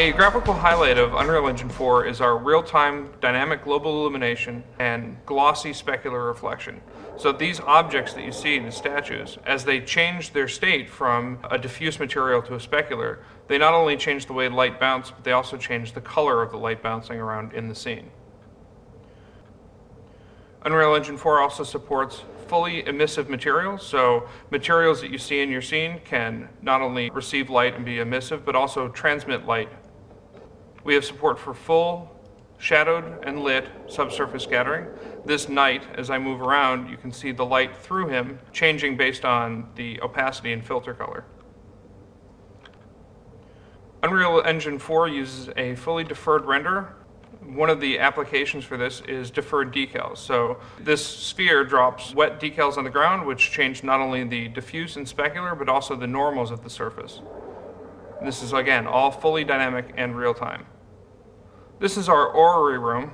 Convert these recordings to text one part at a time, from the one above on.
A graphical highlight of Unreal Engine 4 is our real-time dynamic global illumination and glossy specular reflection. So these objects that you see, the statues, as they change their state from a diffuse material to a specular, they not only change the way light bounces, but they also change the color of the light bouncing around in the scene. Unreal Engine 4 also supports fully emissive materials, so materials that you see in your scene can not only receive light and be emissive, but also transmit light. We have support for full shadowed and lit subsurface scattering. This night, as I move around, you can see the light through him changing based on the opacity and filter color. Unreal Engine 4 uses a fully deferred render. One of the applications for this is deferred decals. So this sphere drops wet decals on the ground, which change not only the diffuse and specular, but also the normals of the surface. This is, again, all fully dynamic and real-time. This is our orrery room,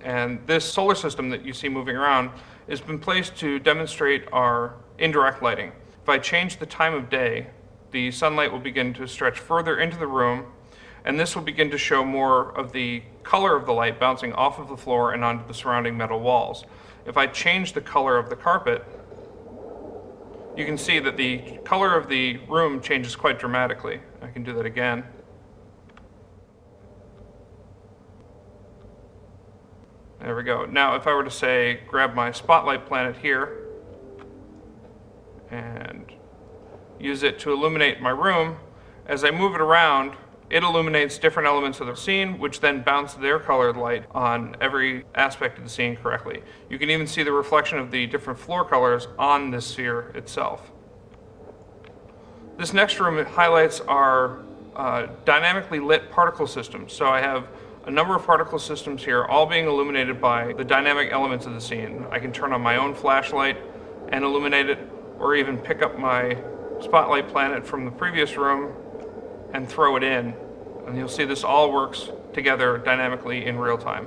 and this solar system that you see moving around has been placed to demonstrate our indirect lighting. If I change the time of day, the sunlight will begin to stretch further into the room, and this will begin to show more of the color of the light bouncing off of the floor and onto the surrounding metal walls. If I change the color of the carpet, you can see that the color of the room changes quite dramatically. I can do that again. There we go. Now if I were to say, grab my spotlight planet here and use it to illuminate my room, as I move it around, it illuminates different elements of the scene, which then bounce their colored light on every aspect of the scene correctly. You can even see the reflection of the different floor colors on this sphere itself. This next room highlights our dynamically lit particle system. So I have a number of particle systems here, all being illuminated by the dynamic elements of the scene. I can turn on my own flashlight and illuminate it, or even pick up my spotlight planet from the previous room and throw it in. And you'll see this all works together dynamically in real time.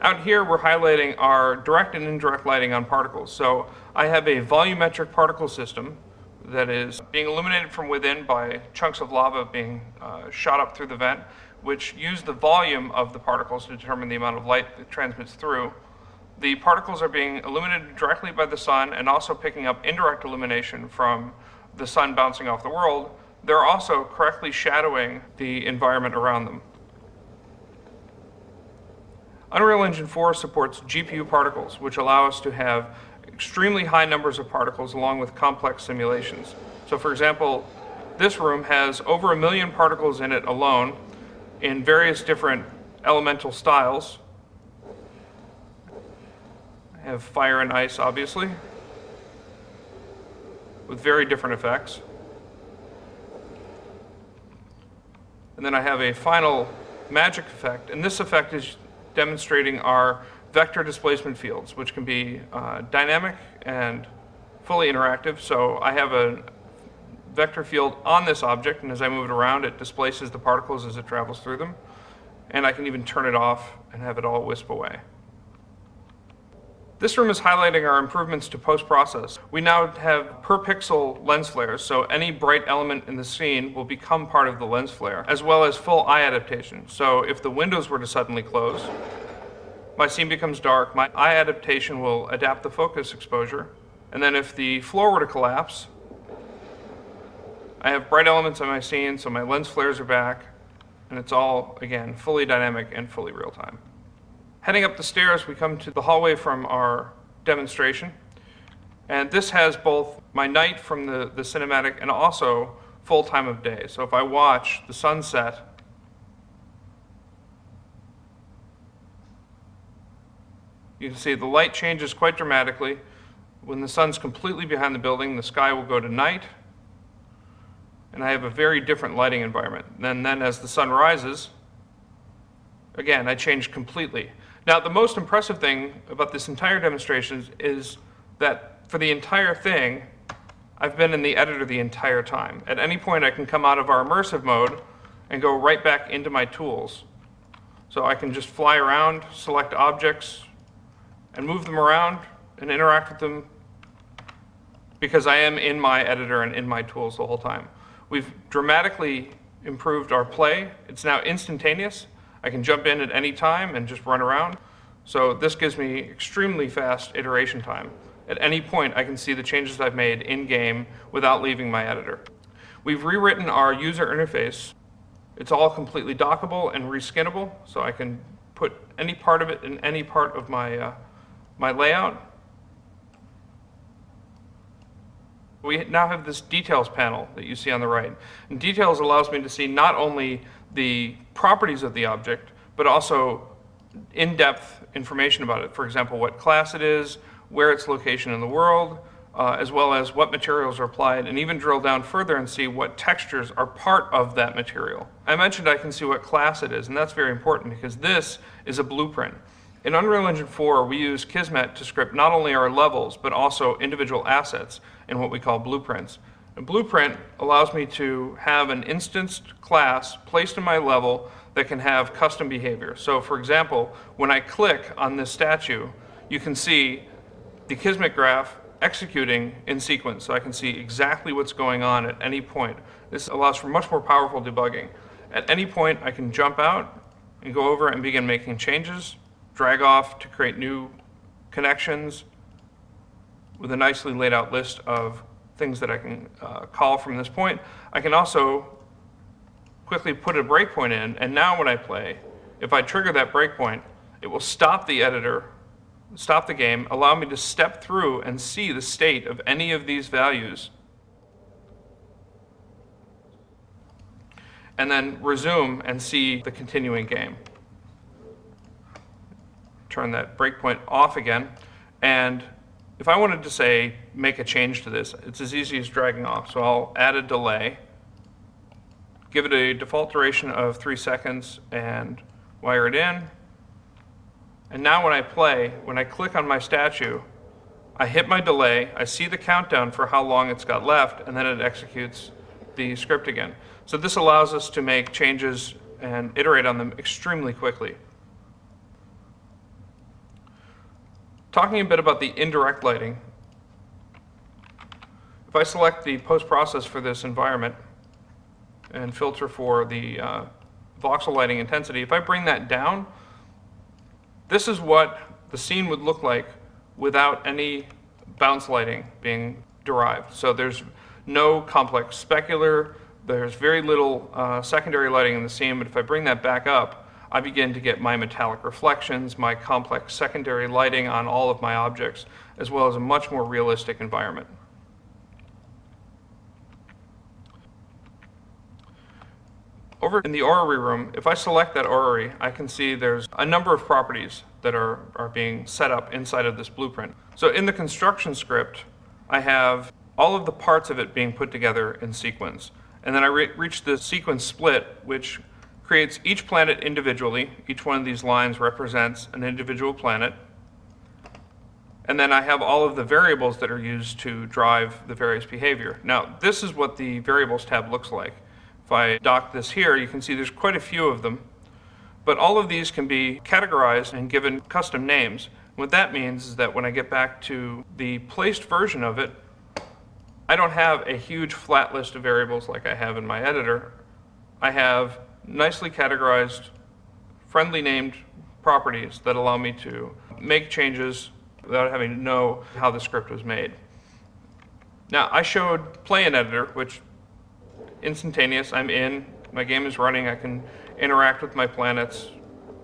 Out here we're highlighting our direct and indirect lighting on particles. So I have a volumetric particle system that is being illuminated from within by chunks of lava being shot up through the vent, which use the volume of the particles to determine the amount of light that transmits through. The particles are being illuminated directly by the sun and also picking up indirect illumination from the sun bouncing off the world. They're also correctly shadowing the environment around them. Unreal Engine 4 supports GPU particles, which allow us to have extremely high numbers of particles along with complex simulations. So for example, this room has over 1 million particles in it alone in various different elemental styles. I have fire and ice, obviously, with very different effects. And then I have a final magic effect, and this effect is demonstrating our vector displacement fields, which can be dynamic and fully interactive. So I have a vector field on this object, and as I move it around, it displaces the particles as it travels through them. And I can even turn it off and have it all wisp away. This room is highlighting our improvements to post-process. We now have per pixel lens flares, so any bright element in the scene will become part of the lens flare, as well as full eye adaptation. So if the windows were to suddenly close, my scene becomes dark, my eye adaptation will adapt the focus exposure, and then if the floor were to collapse, I have bright elements on my scene, so my lens flares are back, and it's all, again, fully dynamic and fully real-time. Heading up the stairs, we come to the hallway from our demonstration. And this has both my night from the cinematic and also full time of day. So if I watch the sunset, you can see the light changes quite dramatically. When the sun's completely behind the building, the sky will go to night. And I have a very different lighting environment. And then as the sun rises, again, I change completely. Now, the most impressive thing about this entire demonstration is that for the entire thing, I've been in the editor the entire time. At any point, I can come out of our immersive mode and go right back into my tools. So I can just fly around, select objects, and move them around and interact with them because I am in my editor and in my tools the whole time. We've dramatically improved our play. It's now instantaneous. I can jump in at any time and just run around. So this gives me extremely fast iteration time. At any point, I can see the changes I've made in-game without leaving my editor. We've rewritten our user interface. It's all completely dockable and reskinnable, so I can put any part of it in any part of my, my layout. We now have this details panel that you see on the right. And details allows me to see not only the properties of the object, but also in-depth information about it. For example, what class it is, where its location in the world, as well as what materials are applied, and even drill down further and see what textures are part of that material. I mentioned I can see what class it is, and that's very important because this is a blueprint. In Unreal Engine 4, we use Kismet to script not only our levels, but also individual assets in what we call blueprints. A blueprint allows me to have an instanced class placed in my level that can have custom behavior. So for example, when I click on this statue, you can see the Kismet graph executing in sequence, so I can see exactly what's going on at any point. This allows for much more powerful debugging. At any point, I can jump out and go over and begin making changes, drag off to create new connections with a nicely laid out list of things that I can call from this point. I can also quickly put a breakpoint in, and now when I play, if I trigger that breakpoint, it will stop the editor, stop the game, allow me to step through and see the state of any of these values, and then resume and see the continuing game. Turn that breakpoint off again, and if I wanted to say make a change to this, it's as easy as dragging off. So I'll add a delay, give it a default duration of 3 seconds, and wire it in. And now when I play, when I click on my statue, I hit my delay, I see the countdown for how long it's got left, and then it executes the script again. So this allows us to make changes and iterate on them extremely quickly. Talking a bit about the indirect lighting, if I select the post-process for this environment and filter for the voxel lighting intensity, if I bring that down, this is what the scene would look like without any bounce lighting being derived. So there's no complex specular, there's very little secondary lighting in the scene, but if I bring that back up, I begin to get my metallic reflections, my complex secondary lighting on all of my objects, as well as a much more realistic environment. Over in the orrery room, if I select that orrery, I can see there's a number of properties that are being set up inside of this blueprint. So in the construction script, I have all of the parts of it being put together in sequence. And then I reach the sequence split, which creates each planet individually. Each one of these lines represents an individual planet. And then I have all of the variables that are used to drive the various behavior. Now, this is what the variables tab looks like. If I dock this here, you can see there's quite a few of them. But all of these can be categorized and given custom names. What that means is that when I get back to the placed version of it, I don't have a huge flat list of variables like I have in my editor. I have nicely categorized, friendly named properties that allow me to make changes without having to know how the script was made. Now, I showed play in editor, which instantaneous, I'm in, my game is running, I can interact with my planets,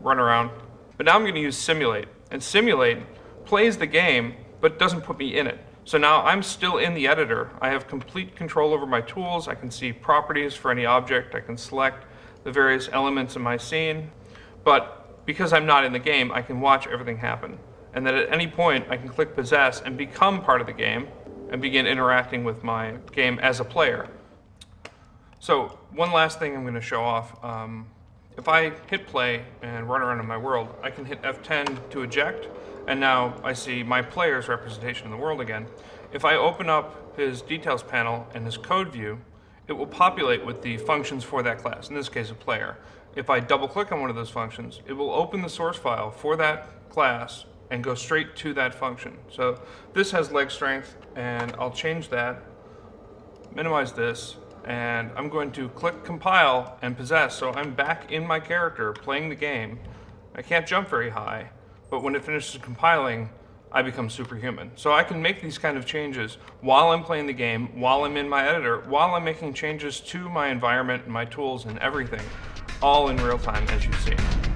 run around. But now I'm going to use simulate. And simulate plays the game, but doesn't put me in it. So now I'm still in the editor. I have complete control over my tools. I can see properties for any object. I can select the various elements in my scene. But because I'm not in the game, I can watch everything happen. And then at any point, I can click possess and become part of the game and begin interacting with my game as a player. So one last thing I'm going to show off. If I hit play and run around in my world, I can hit F10 to eject, and now I see my player's representation in the world again. If I open up his details panel and his code view, it will populate with the functions for that class, in this case a player. If I double click on one of those functions, it will open the source file for that class and go straight to that function. So this has leg strength, and I'll change that, minimize this, and I'm going to click compile and possess. So I'm back in my character playing the game. I can't jump very high, but when it finishes compiling, I become superhuman. So I can make these kind of changes while I'm playing the game, while I'm in my editor, while I'm making changes to my environment and my tools and everything, all in real time, as you see.